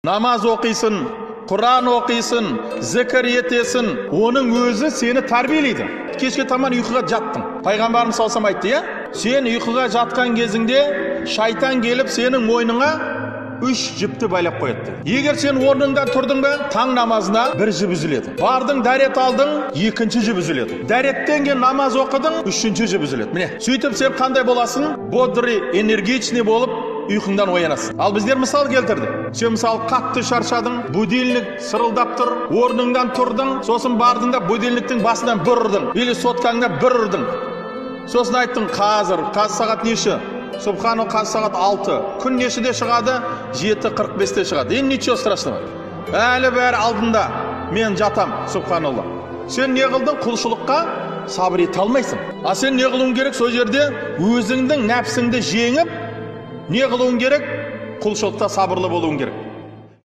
Namaz оқисың, Құран оқисың, зікір етесің, оның өзі сені тәрбиелейді. Кешке таман ұйқыға жаттың. Пайғамбарымыз салсам айтты, сен ұйқыға жатқан кезіңде шайтан келіп сенің мойныңа 3 жіпті байлап қояды. Егер сен орныңда тұрдың ба, таң намазына 1 жіп үзіледі. Бардың, дәрет алдың, 2-ші жіп үзіледі. Дәреттен кейін намаз оқыдың, 3-ші жіп үзіледі. Міне, сөйтіп сен қандай боласың? Бодрый, энергичный болып ұйқыңдан оянасың. Ал біздер мысал келтірді. Сен мысалы қатты шаршадың, будильник сырылдап тұр, орныңдан тұрдың, сосын бардың да будильниктің басынан бір ұрдың, или соткаңда бір ұрдың. Сосын айттың, қазір сағат неші? Субхану, қазір сағат 6. Күн нешеде шығады? 7:45-те шығады. Енді ничего страшного. Әлі бәрі алдында. Мен жатам, субханалла. Сен не қылдың? Құлшылыққа сабыр ете алмайсың. А сен не қылуың керек? Сол жерде өзіңдің нәпсіңді жеңіп, не қылуың керек? Құлшылықта сабырлы болуың керек.